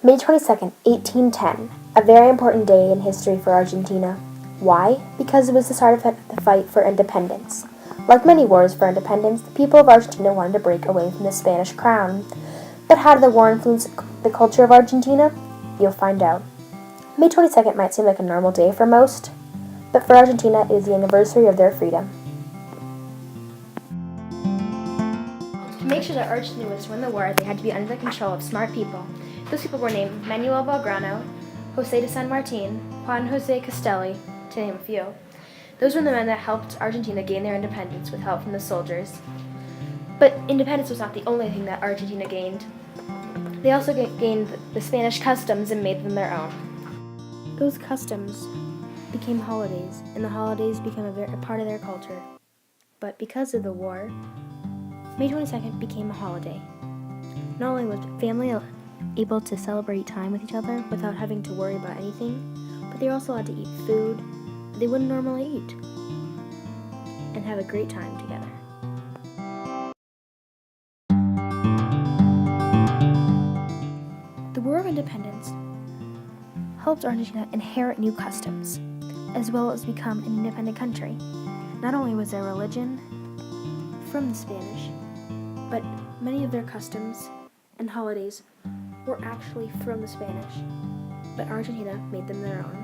May 22nd, 1810, a very important day in history for Argentina. Why? Because it was the start of the fight for independence. Like many wars for independence, the people of Argentina wanted to break away from the Spanish crown. But how did the war influence the culture of Argentina? You'll find out. May 22nd might seem like a normal day for most, but for Argentina it is the anniversary of their freedom. To make sure that Argentina was to win the war, they had to be under the control of smart people. Those people were named Manuel Belgrano, Jose de San Martin, Juan Jose Castelli, to name a few. Those were the men that helped Argentina gain their independence with help from the soldiers. But independence was not the only thing that Argentina gained. They also gained the Spanish customs and made them their own. Those customs became holidays, and the holidays became a part of their culture. But because of the war, May 22nd became a holiday. Not only was family able to celebrate time with each other without having to worry about anything, but they were also allowed to eat food that they wouldn't normally eat and have a great time together. The War of Independence helped Argentina inherit new customs, as well as become an independent country. Not only was their religion from the Spanish, but many of their customs and holidays were actually from the Spanish, but Argentina made them their own.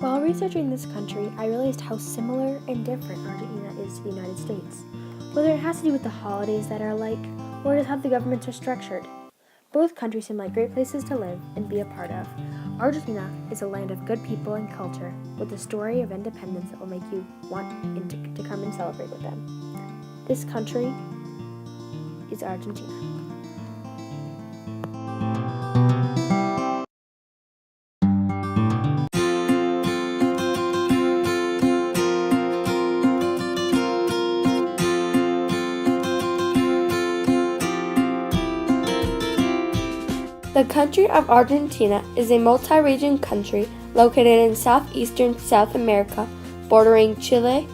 While researching this country, I realized how similar and different Argentina is to the United States, whether it has to do with the holidays that are alike, or just how the governments are structured. Both countries seem like great places to live and be a part of. Argentina is a land of good people and culture, with a story of independence that will make you want to come and celebrate with them. This country is Argentina. The country of Argentina is a multi-region country located in southeastern South America, bordering Chile,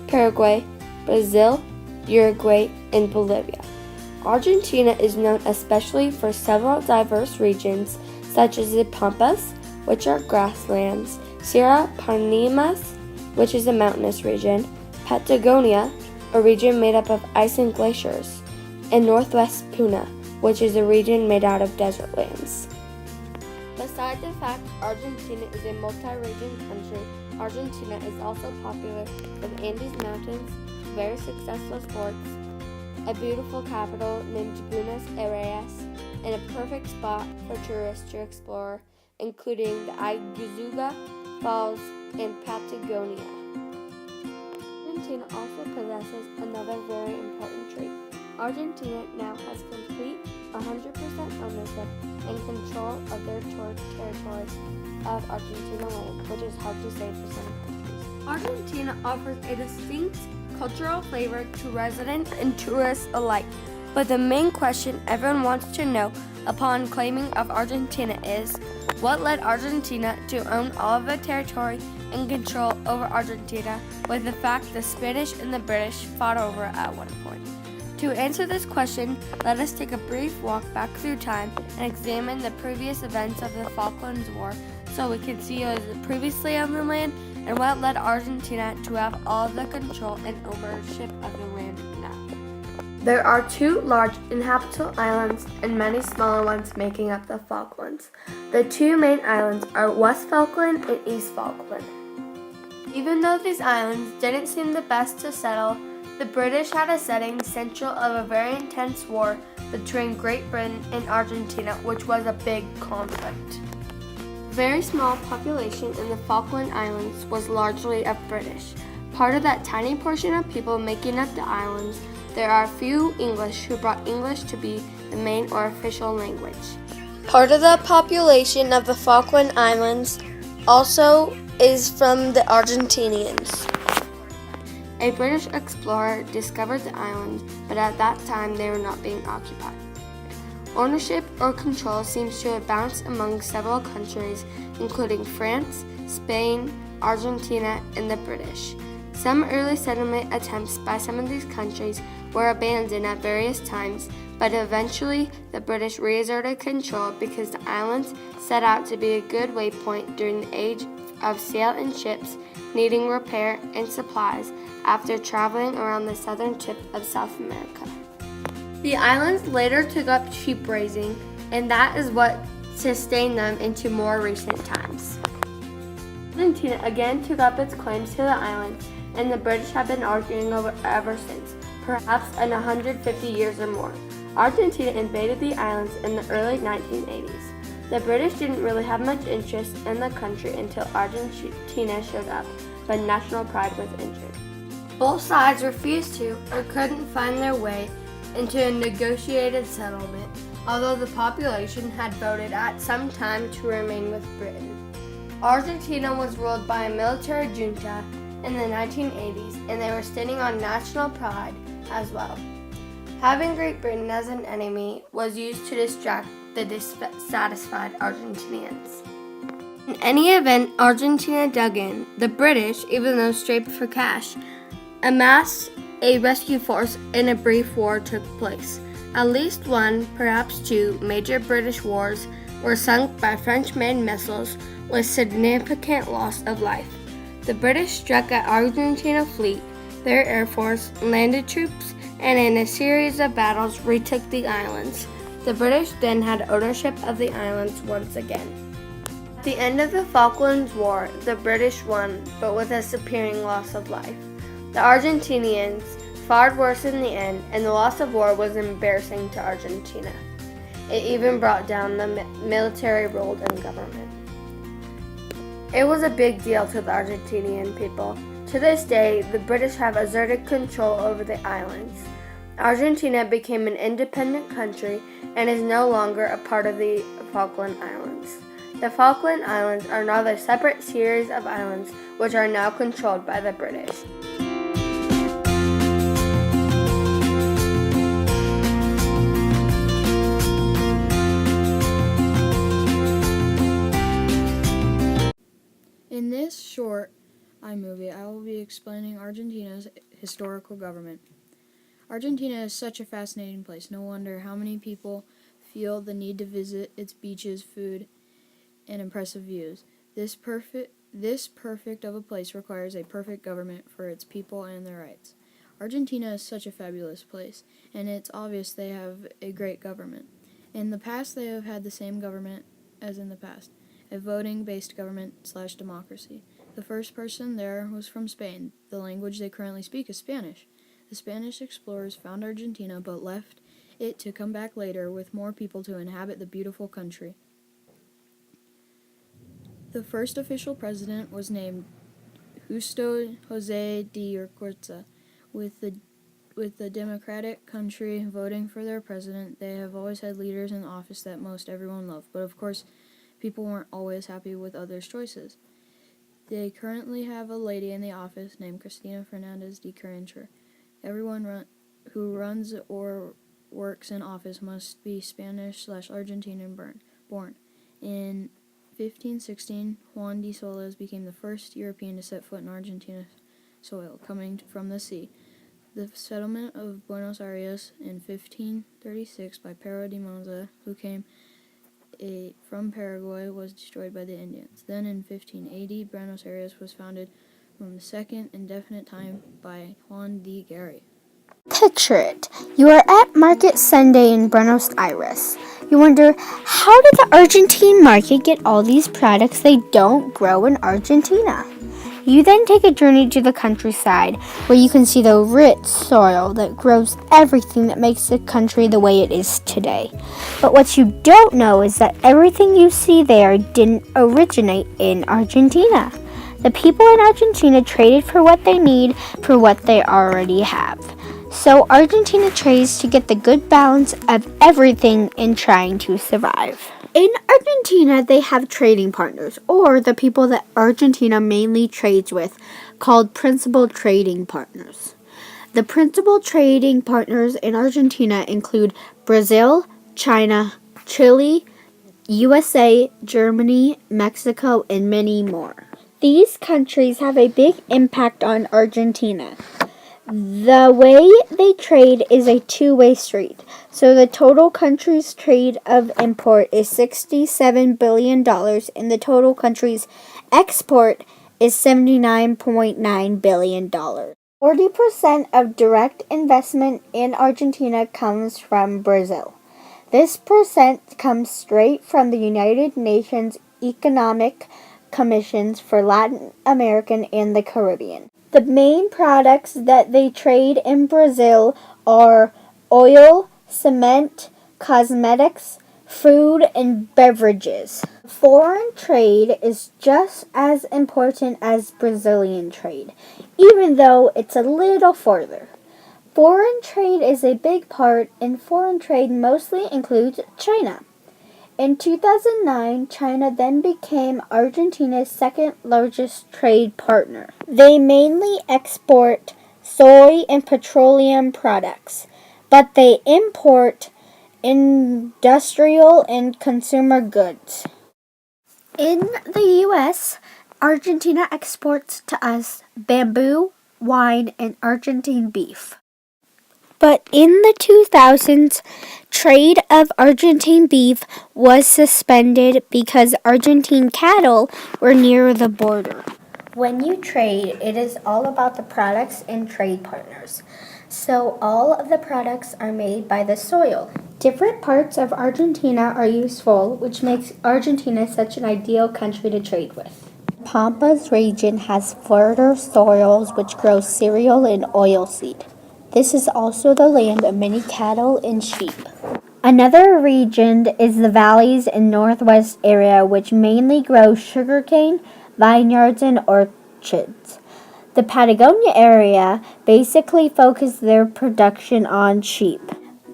Paraguay, Brazil, Uruguay, and Bolivia. Argentina is known especially for several diverse regions, such as the Pampas, which are grasslands, Sierra Panimas, which is a mountainous region, Patagonia, a region made up of ice and glaciers, and Northwest Puna, which is a region made out of desert lands. Besides the fact Argentina is a multi-region country, Argentina is also popular with Andes Mountains, very successful sports, a beautiful capital named Buenos Aires, and a perfect spot for tourists to explore, including the Iguazu Falls and Patagonia. Argentina also possesses another very important trait. Argentina now has complete 100% ownership and control of their territory of Argentina land, which is hard to say for some countries. Argentina offers a distinct cultural flavor to residents and tourists alike, but the main question everyone wants to know upon claiming of Argentina is, what led Argentina to own all of the territory and control over Argentina, with the fact the Spanish and the British fought over at one point? To answer this question, let us take a brief walk back through time and examine the previous events of the Falklands War so we can see who was previously on the land and what led Argentina to have all of the control and ownership of the land now. There are 2 large inhabitable islands and many smaller ones making up the Falklands. The 2 main islands are West Falkland and East Falkland. Even though these islands didn't seem the best to settle, the British had a setting central of a very intense war between Great Britain and Argentina, which was a big conflict. Very small population in the Falkland Islands was largely of British. Part of that tiny portion of people making up the islands, there are few English who brought English to be the main or official language. Part of the population of the Falkland Islands also is from the Argentinians. A British explorer discovered the islands, but at that time they were not being occupied. Ownership or control seems to have bounced among several countries, including France, Spain, Argentina, and the British. Some early settlement attempts by some of these countries were abandoned at various times, but eventually the British reasserted control because the islands set out to be a good waypoint during the age of sail and ships needing repair and supplies after traveling around the southern tip of South America. The islands later took up sheep raising, and that is what sustained them into more recent times. Argentina again took up its claims to the islands, and the British have been arguing over ever since, perhaps in 150 years or more. Argentina invaded the islands in the early 1980s. The British didn't really have much interest in the country until Argentina showed up, but national pride was injured. Both sides refused to or couldn't find their way into a negotiated settlement, although the population had voted at some time to remain with Britain. Argentina was ruled by a military junta in the 1980s, and they were standing on national pride as well. Having Great Britain as an enemy was used to distract the dissatisfied Argentinians. In any event, Argentina dug in. The British, even though strapped for cash, amassed a rescue force, and a brief war took place. At least one, perhaps two, major British wars were sunk by French-made missiles with significant loss of life. The British struck at Argentina fleet, their air force, landed troops, and in a series of battles retook the islands. The British then had ownership of the islands once again. At the end of the Falklands War, the British won, but with a superior loss of life. The Argentinians fared worse in the end, and the loss of war was embarrassing to Argentina. It even brought down the military ruled in government. It was a big deal to the Argentinian people. To this day, the British have asserted control over the islands. Argentina became an independent country and is no longer a part of the Falkland Islands. The Falkland Islands are now a separate series of islands which are now controlled by the British. In this short iMovie, I will be explaining Argentina's historical government. Argentina is such a fascinating place. No wonder how many people feel the need to visit its beaches, food, and impressive views. This perfect of a place requires a perfect government for its people and their rights. Argentina is such a fabulous place, and it's obvious they have a great government. In the past, they have had the same government as in the past, a voting-based government/democracy. The first person there was from Spain. The language they currently speak is Spanish. The Spanish explorers found Argentina but left it to come back later with more people to inhabit the beautiful country. The first official president was named Justo José de Urquiza. With the democratic country voting for their president, they have always had leaders in office that most everyone loved. But of course, people weren't always happy with others' choices. They currently have a lady in the office named Cristina Fernández de Kirchner. Everyone who runs or works in office must be Spanish/Argentinian born. In 1516, Juan de Solís became the first European to set foot in Argentina's soil, coming from the sea. The settlement of Buenos Aires in 1536 by Pero de Monza, who came from Paraguay, was destroyed by the Indians. Then in 1580, Buenos Aires was founded from the second indefinite time by Juan de Garay. Picture it. You are at Market Sunday in Buenos Aires. You wonder, how did the Argentine market get all these products they don't grow in Argentina? You then take a journey to the countryside, where you can see the rich soil that grows everything that makes the country the way it is today. But what you don't know is that everything you see there didn't originate in Argentina. The people in Argentina traded for what they need for what they already have. So Argentina trades to get the good balance of everything in trying to survive. In Argentina, they have trading partners, or the people that Argentina mainly trades with, called principal trading partners. The principal trading partners in Argentina include Brazil, China, Chile, USA, Germany, Mexico, and many more. These countries have a big impact on Argentina. The way they trade is a two-way street. So the total country's trade of import is $67 billion and the total country's export is $79.9 billion. 40% of direct investment in Argentina comes from Brazil. This percent comes straight from the United Nations Economic Commissions for Latin America and the Caribbean. The main products that they trade in Brazil are oil, cement, cosmetics, food, and beverages. Foreign trade is just as important as Brazilian trade, even though it's a little further. Foreign trade is a big part, and foreign trade mostly includes China. In 2009, China then became Argentina's second largest trade partner. They mainly export soy and petroleum products, but they import industrial and consumer goods. In the U.S., Argentina exports to us bamboo, wine, and Argentine beef. But in the 2000s, trade of Argentine beef was suspended because Argentine cattle were near the border. When you trade, it is all about the products and trade partners. So all of the products are made by the soil. Different parts of Argentina are useful, which makes Argentina such an ideal country to trade with. Pampas region has fertile soils which grow cereal and oilseed. This is also the land of many cattle and sheep. Another region is the valleys and northwest area, which mainly grow sugarcane, vineyards, and orchards. The Patagonia area basically focuses their production on sheep.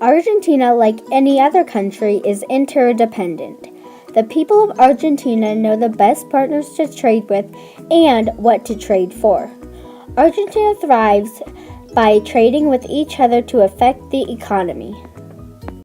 Argentina, like any other country, is interdependent. The people of Argentina know the best partners to trade with and what to trade for. Argentina thrives by trading with each other to affect the economy.